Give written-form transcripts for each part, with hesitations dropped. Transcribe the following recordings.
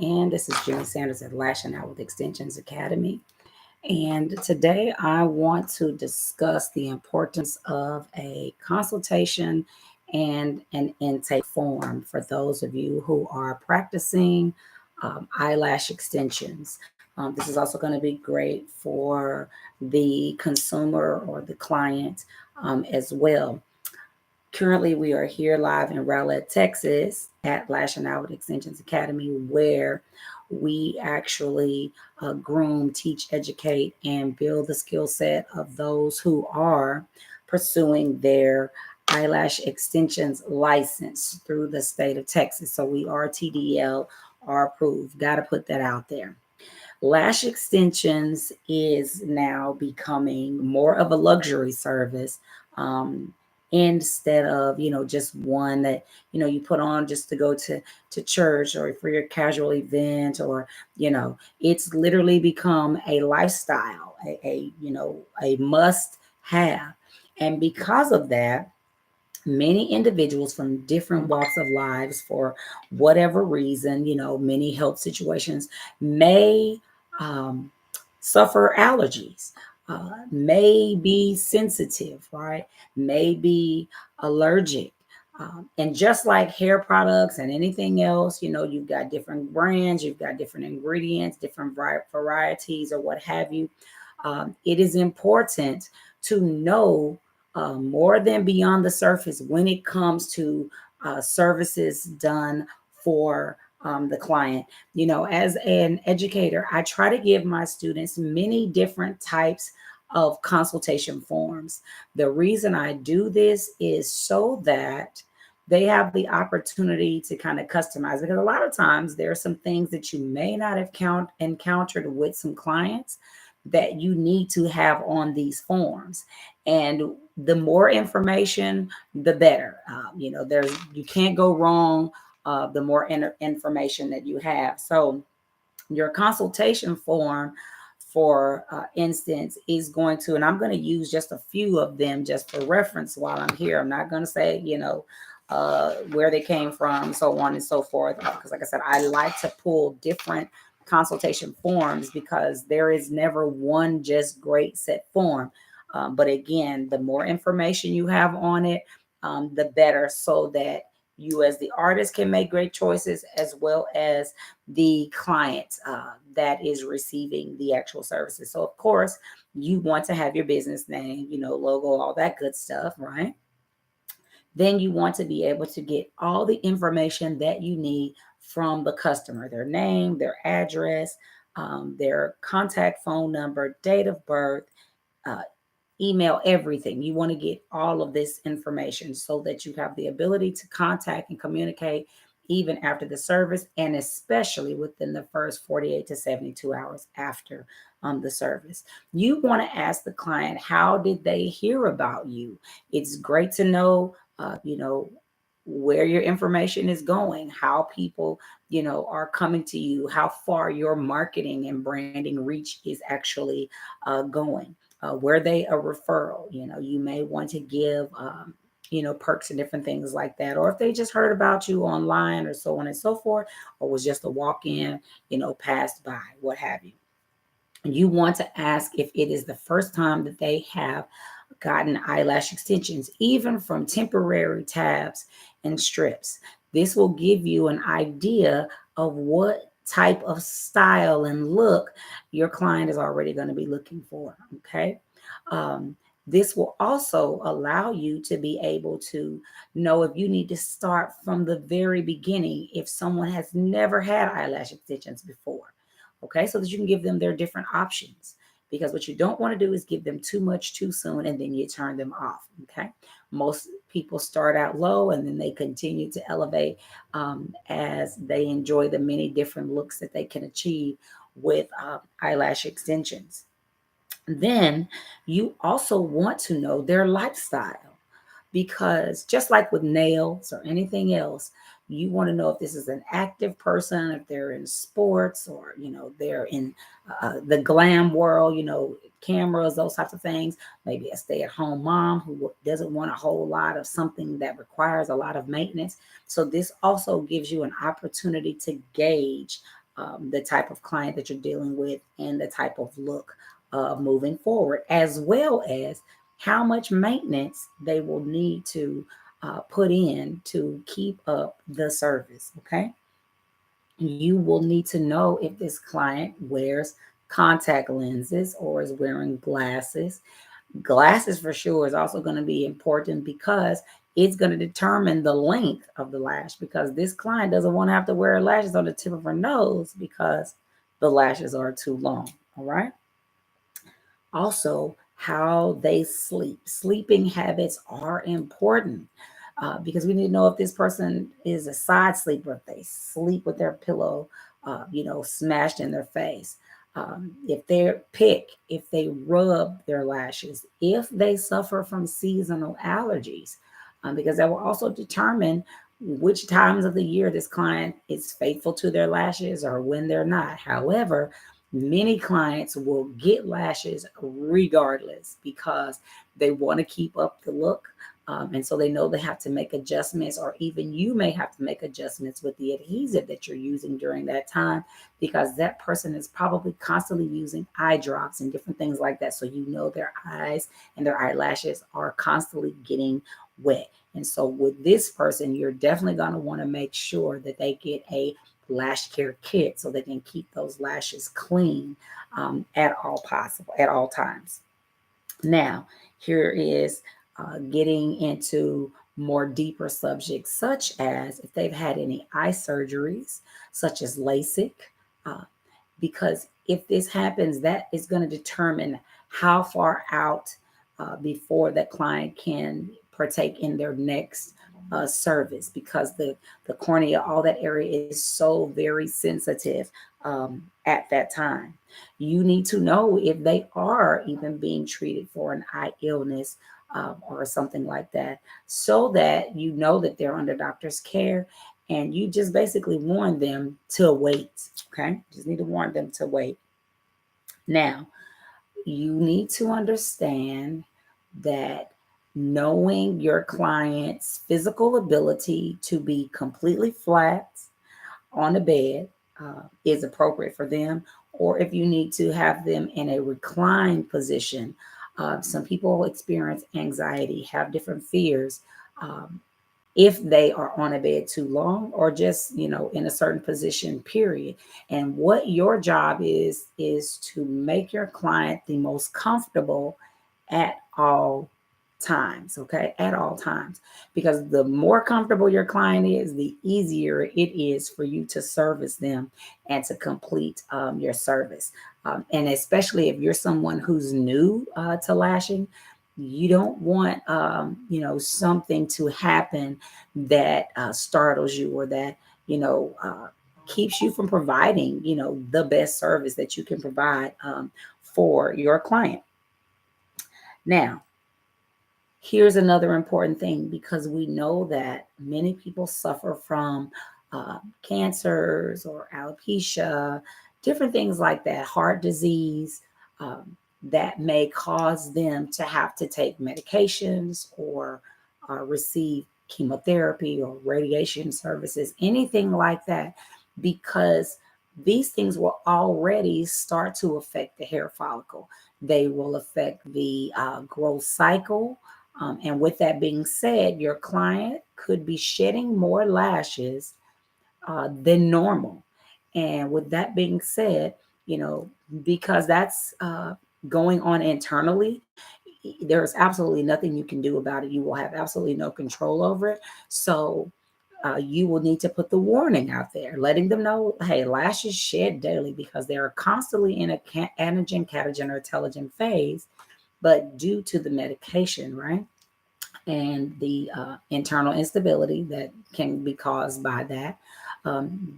And this is Jimmy Sanders at Lashing Out with Extensions Academy. And today I want to discuss the importance of a consultation and an intake form for those of you who are practicing eyelash extensions. This is also going to be great for the consumer or the client as well. Currently, we are here live in Rowlett, Texas at Lashing Out with Extensions Academy, where we actually groom, teach, educate, and build the skill set of those who are pursuing their eyelash extensions license through the state of Texas. So we are TDL, are approved. Got to put that out there. Lash extensions is now becoming more of a luxury service, um, instead of just one that you put on just to go to church or for your casual event, or it's literally become a lifestyle, a must have. And because of that, many individuals from different walks of lives, for whatever reason, many health situations, may um, suffer allergies, may be sensitive, right? May be allergic. And just like hair products and anything else, you've got different brands, you've got different ingredients, different varieties, or what have you. It is important to know more than beyond the surface when it comes to services done for the client. As an educator, I try to give my students many different types of consultation forms. The reason I do this is so that they have the opportunity to kind of customize, because a lot of times there are some things that you may not have encountered with some clients that you need to have on these forms. And the more information, the better. There's you can't go wrong. The more information that you have. So your consultation form, for instance, is going to, and I'm going to use just a few of them just for reference while I'm here. I'm not going to say, where they came from, so on and so forth. Because, like I said, I like to pull different consultation forms because there is never one just great set form. But again, the more information you have on it, the better, so that you as the artist can make great choices, as well as the client that is receiving the actual services. So, of course, you want to have your business name, logo, all that good stuff, right? Then you want to be able to get all the information that you need from the customer: their name, their address, their contact phone number, date of birth, uh, email, everything. You want to get all of this information so that you have the ability to contact and communicate even after the service, and especially within the first 48 to 72 hours after the service. You want to ask the client, how did they hear about you? It's great to know, where your information is going, how people, are coming to you, how far your marketing and branding reach is actually going. Were they a referral? You may want to give, perks and different things like that. Or if they just heard about you online, or so on and so forth, or was just a walk in, passed by, what have you. You want to ask if it is the first time that they have gotten eyelash extensions, even from temporary tabs and strips. This will give you an idea of what type of style and look your client is already going to be looking for. Okay. Um, this will also allow you to be able to know if you need to start from the very beginning if someone has never had eyelash extensions before. Okay, so that you can give them their different options, because what you don't want to do is give them too much too soon and then you turn them off. Okay, most people start out low and then they continue to elevate, as they enjoy the many different looks that they can achieve with eyelash extensions. Then you also want to know their lifestyle, because just like with nails or anything else, you want to know if this is an active person, if they're in sports, or they're in the glam world, cameras, those types of things. Maybe a stay-at-home mom who doesn't want a whole lot of something that requires a lot of maintenance. So this also gives you an opportunity to gauge the type of client that you're dealing with and the type of look moving forward, as well as how much maintenance they will need to put in to keep up the service. Okay. You will need to know if this client wears contact lenses or is wearing glasses. Glasses for sure is also going to be important because it's going to determine the length of the lash, because this client doesn't want to have to wear lashes on the tip of her nose because the lashes are too long. All right. Also, how they sleep. Sleeping habits are important because we need to know if this person is a side sleeper, if they sleep with their pillow, smashed in their face. If they're pick, if they rub their lashes, if they suffer from seasonal allergies, because that will also determine which times of the year this client is faithful to their lashes or when they're not. However, many clients will get lashes regardless because they want to keep up the look. And so they know they have to make adjustments, or even you may have to make adjustments with the adhesive that you're using during that time, because that person is probably constantly using eye drops and different things like that. So you know their eyes and their eyelashes are constantly getting wet. And so with this person, you're definitely going to want to make sure that they get a lash care kit so they can keep those lashes clean at all times. Now, here is getting into more deeper subjects, such as if they've had any eye surgeries, such as LASIK, uh, because if this happens, that is going to determine how far out before that client can partake in their next service, because the cornea, all that area is so very sensitive at that time. You need to know if they are even being treated for an eye illness or something like that, so that you know that they're under doctor's care, and you just basically warn them to wait. Okay, just need to warn them to wait. Now, you need to understand that knowing your client's physical ability to be completely flat on the bed is appropriate for them, or if you need to have them in a reclined position. Some people experience anxiety, have different fears. Um, if they are on a bed too long, or just in a certain position, period. And what your job is to make your client the most comfortable at all times. Okay, at all times, because the more comfortable your client is, the easier it is for you to service them and to complete your service. And especially if you're someone who's new to lashing, you don't want something to happen that startles you, or that keeps you from providing the best service that you can provide for your client. Now, here's another important thing, because we know that many people suffer from cancers or alopecia, different things like that, heart disease, that may cause them to have to take medications or receive chemotherapy or radiation services, anything like that, because these things will already start to affect the hair follicle. They will affect the growth cycle, and with that being said, your client could be shedding more lashes than normal. And with that being said, because that's going on internally, there's absolutely nothing you can do about it. You will have absolutely no control over it. So you will need to put the warning out there, letting them know, hey, lashes shed daily because they are constantly in a anagen, catagen, or telogen phase, but due to the medication, right? And the internal instability that can be caused by that,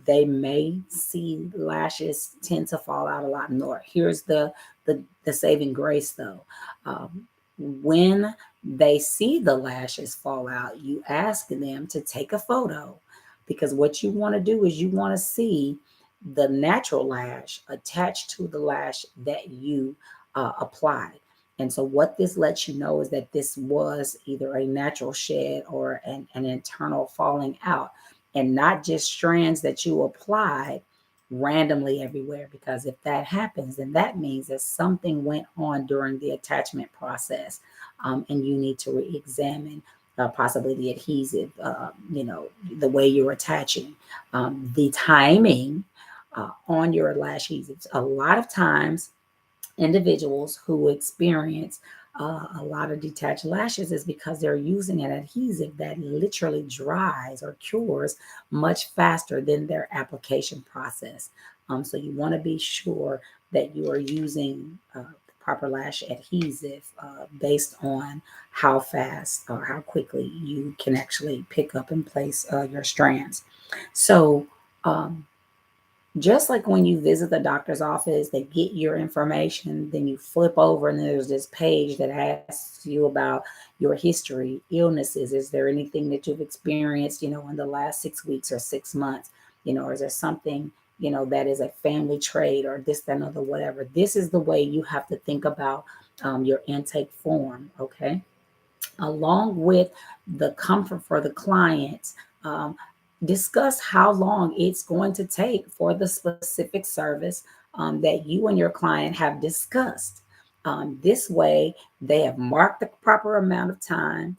they may see lashes tend to fall out a lot more. Here's the saving grace, though. When they see the lashes fall out, you ask them to take a photo, because what you want to do is you want to see the natural lash attached to the lash that you applied. And so what this lets you know is that this was either a natural shed or an internal falling out, and not just strands that you applied randomly everywhere, because if that happens, then that means that something went on during the attachment process, and you need to re-examine possibly the adhesive, the way you're attaching, the timing on your lash adhesives. A lot of times, individuals who experience a lot of detached lashes is because they're using an adhesive that literally dries or cures much faster than their application process. So you want to be sure that you are using the proper lash adhesive based on how fast or how quickly you can actually pick up and place your strands. So, um, just like when you visit the doctor's office, they get your information, then you flip over and there's this page that asks you about your history, illnesses. Is there anything that you've experienced, in the last 6 weeks or 6 months? Or is there something, that is a family trait or this, that, and other, whatever. This is the way you have to think about your intake form, okay? Along with the comfort for the clients. Um, Discuss how long it's going to take for the specific service that you and your client have discussed. This way, they have marked the proper amount of time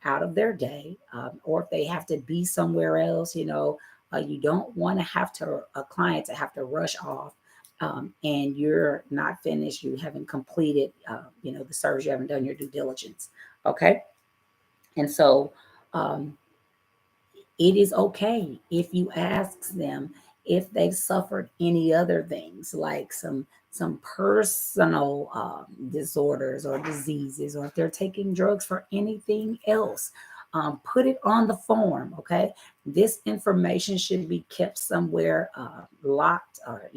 out of their day, or if they have to be somewhere else, you don't want to have to a client to have to rush off. And you're not finished, you haven't completed, the service, you haven't done your due diligence. Okay. And so um, it is okay if you ask them if they've suffered any other things like some personal disorders or diseases, or if they're taking drugs for anything else. Put it on the form, okay? This information should be kept somewhere locked, or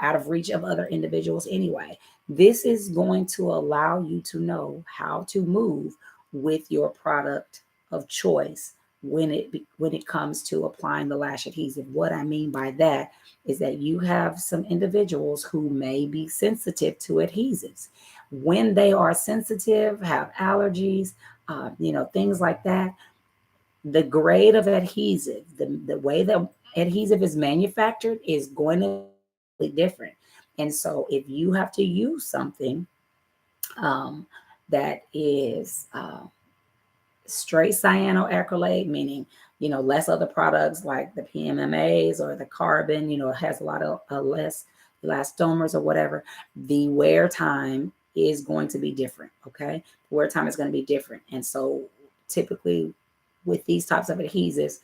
out of reach of other individuals anyway. This is going to allow you to know how to move with your product of choice when it comes to applying the lash adhesive. What I mean by that is that you have some individuals who may be sensitive to adhesives. When they are sensitive, have allergies, things like that, the grade of adhesive, the way the adhesive is manufactured is going to be different. And so if you have to use something that is straight cyanoacrylate, meaning, less other products like the PMMAs or the carbon, it has a lot of less elastomers or whatever, the wear time is going to be different. Okay. The wear time is going to be different. And so typically with these types of adhesives,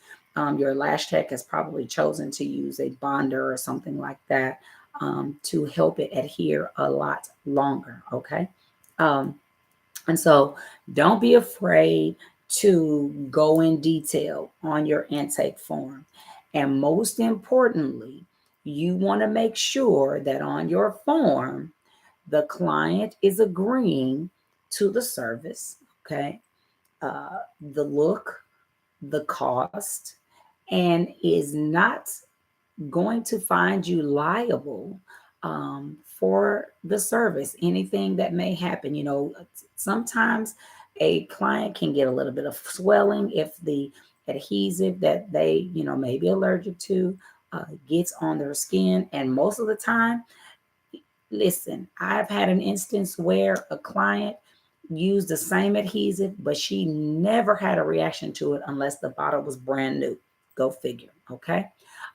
your lash tech has probably chosen to use a bonder or something like that to help it adhere a lot longer. Okay. Um, and so don't be afraid to go in detail on your intake form. And most importantly, you want to make sure that on your form, the client is agreeing to the service, okay? The look, the cost, and is not going to find you liable for the service, anything that may happen. Sometimes a client can get a little bit of swelling if the adhesive that they, may be allergic to gets on their skin. And most of the time, listen, I've had an instance where a client used the same adhesive, but she never had a reaction to it unless the bottle was brand new. Go figure. Okay.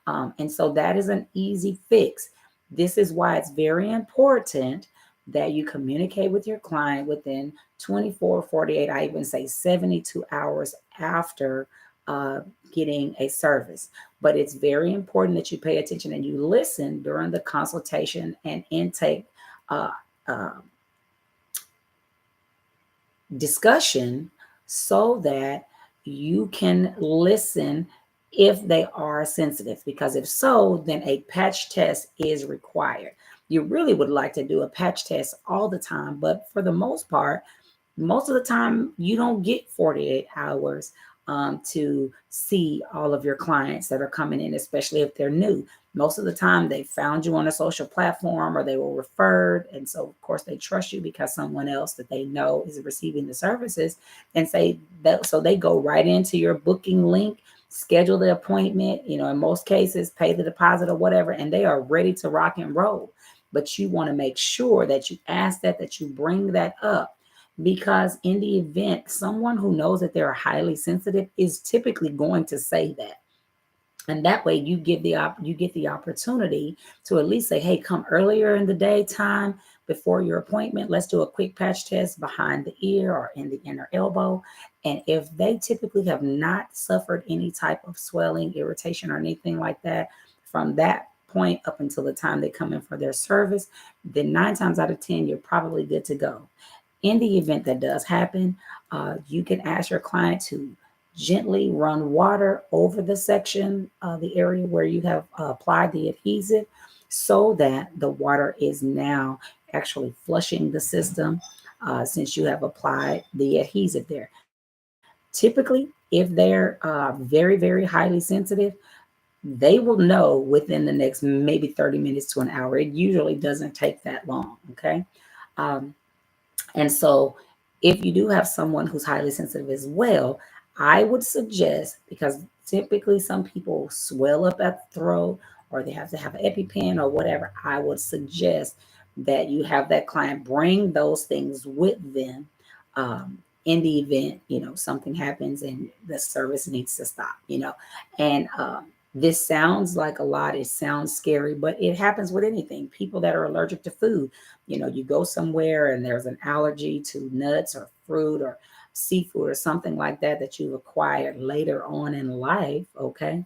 And so that is an easy fix. This is why it's very important that you communicate with your client within 24, 48, I even say 72 hours after uh, getting a service. But it's very important that you pay attention and you listen during the consultation and intake uh, uh, discussion so that you can listen if they are sensitive. Because if so, then a patch test is required. You really would like to do a patch test all the time, but for the most of the time, you don't get 48 hours to see all of your clients that are coming in, especially if they're new. Most of the time, they found you on a social platform or they were referred. And so, of course, they trust you because someone else that they know is receiving the services and say that. So they go right into your booking link. schedule the appointment, in most cases, pay the deposit or whatever, and they are ready to rock and roll. But you want to make sure that you ask that you bring that up, because in the event someone who knows that they're highly sensitive is typically going to say that. And that way you get the opportunity to at least say, hey, come earlier in the daytime before your appointment. Let's do a quick patch test behind the ear or in the inner elbow. And if they typically have not suffered any type of swelling, irritation, or anything like that from that point up until the time they come in for their service, then 9 times out of 10 you're probably good to go. In the event that does happen, you can ask your client to gently run water over the section, the area where you have applied the adhesive, so that the water is now actually flushing the system, since you have applied the adhesive there. Typically, if they're very, very highly sensitive, they will know within the next maybe 30 minutes to an hour. It usually doesn't take that long. Okay. Um, and so, if you do have someone who's highly sensitive as well, I would suggest, because typically some people swell up at the throat or they have to have an EpiPen or whatever, I would suggest that you have that client bring those things with them, in the event, something happens and the service needs to stop, And this sounds like a lot. It sounds scary, but it happens with anything. People that are allergic to food, you go somewhere and there's an allergy to nuts or fruit or seafood or something like that you've acquired later on in life. Okay.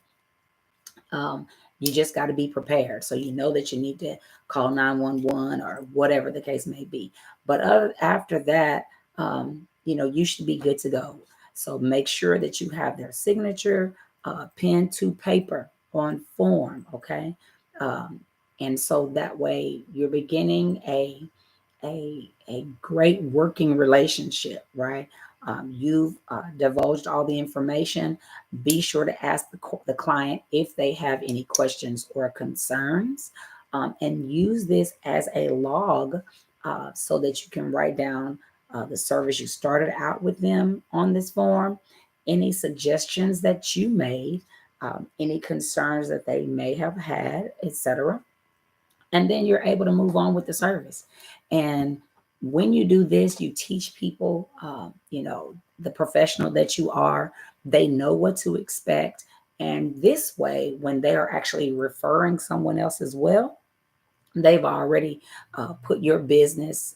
um, you just got to be prepared. So you know that you need to call 911 or whatever the case may be. But after that, you should be good to go. So make sure that you have their signature, pen to paper on form. Okay. Um, and so that way you're beginning a great working relationship, right? You've divulged all the information. Be sure to ask the client if they have any questions or concerns, and use this as a log, so that you can write down the service you started out with them on this form, any suggestions that you made, any concerns that they may have had, etc. And then you're able to move on with the service. And when you do this, you teach people, the professional that you are. They know what to expect. And this way, when they are actually referring someone else as well, they've already put your business,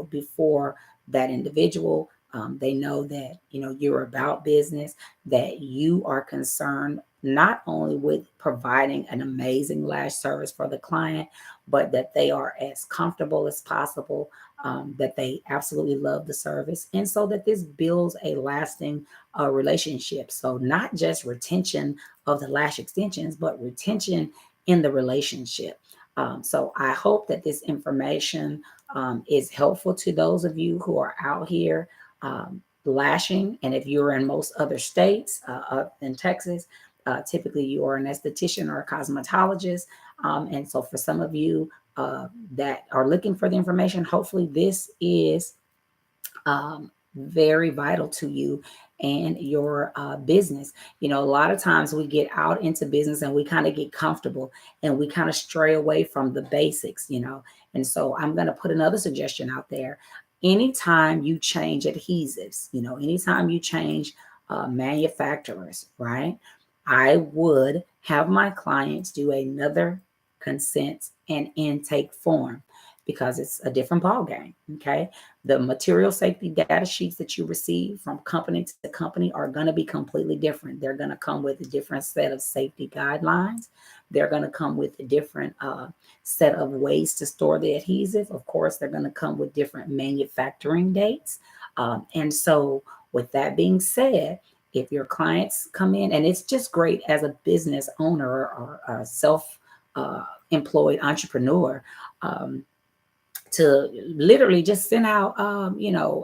before that individual. They know that, you're about business, that you are concerned not only with providing an amazing lash service for the client, but that they are as comfortable as possible, that they absolutely love the service. And so that this builds a lasting relationship. So, not just retention of the lash extensions, but retention in the relationship. So I hope that this information is helpful to those of you who are out here lashing. And if you're in most other states, up in Texas, typically you are an esthetician or a cosmetologist. And so for some of you that are looking for the information, hopefully this is very vital to you and your business. A lot of times we get out into business and we kind of get comfortable and we kind of stray away from the basics. And so I'm going to put another suggestion out there. Anytime you change adhesives, anytime you change manufacturers, right? I would have my clients do another consent and intake form, because it's a different ball game. Okay. The material safety data sheets that you receive from company to company are going to be completely different. They're going to come with a different set of safety guidelines. They're going to come with a different set of ways to store the adhesive. Of course, they're going to come with different manufacturing dates. And so, with that being said, if your clients come in, and it's just great as a business owner or a self employed entrepreneur, um, to literally just send out,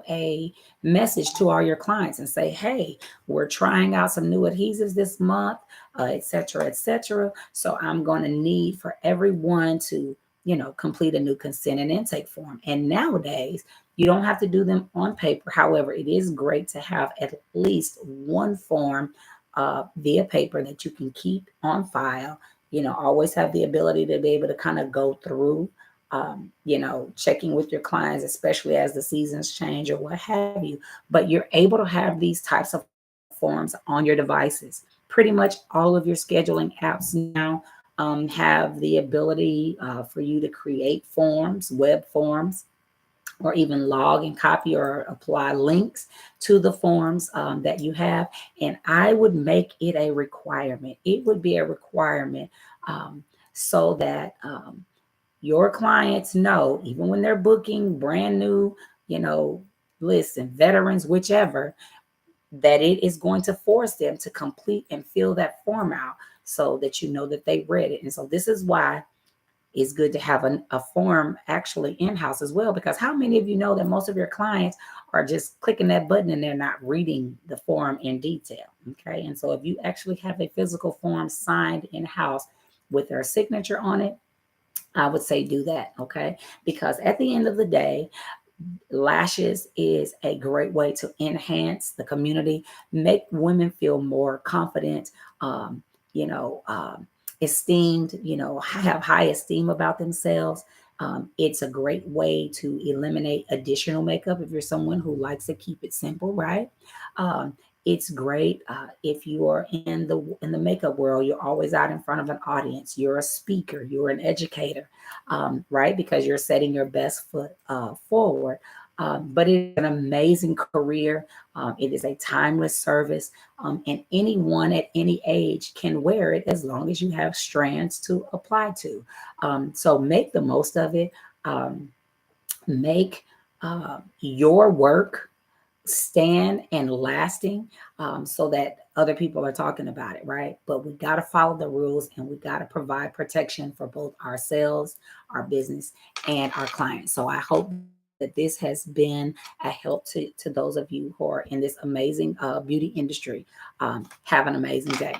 a message to all your clients and say, hey, we're trying out some new adhesives this month, et cetera, et cetera. So I'm going to need for everyone to, complete a new consent and intake form. And nowadays, you don't have to do them on paper. However, it is great to have at least one form via paper that you can keep on file. Always have the ability to be able to kind of go through, checking with your clients, especially as the seasons change or what have you. But you're able to have these types of forms on your devices. Pretty much all of your scheduling apps now have the ability for you to create forms, web forms, or even log and copy or apply links to the forms that you have. And I would make it a requirement. It would be a requirement so that your clients know, even when they're booking brand new, you know, listen, veterans, whichever, that it is going to force them to complete and fill that form out so that you know that they read it. And so this is why it's good to have a form actually in-house as well, because how many of you know that most of your clients are just clicking that button and they're not reading the form in detail? Okay. And so if you actually have a physical form signed in-house with their signature on it, I would say do that. Okay. Because at the end of the day, lashes is a great way to enhance the community, make women feel more confident, um, you know, um, esteemed, have high esteem about themselves. It's a great way to eliminate additional makeup if you're someone who likes to keep it simple, right? Um, it's great if you are in the makeup world. You're always out in front of an audience. You're a speaker. You're an educator, right? Because you're setting your best foot forward. But it is an amazing career. It is a timeless service, and anyone at any age can wear it as long as you have strands to apply to. So make the most of it. Make your work stand and lasting, so that other people are talking about it, right? But we got to follow the rules and we got to provide protection for both ourselves, our business, and our clients. So I hope that this has been a help to those of you who are in this amazing beauty industry. Have an amazing day.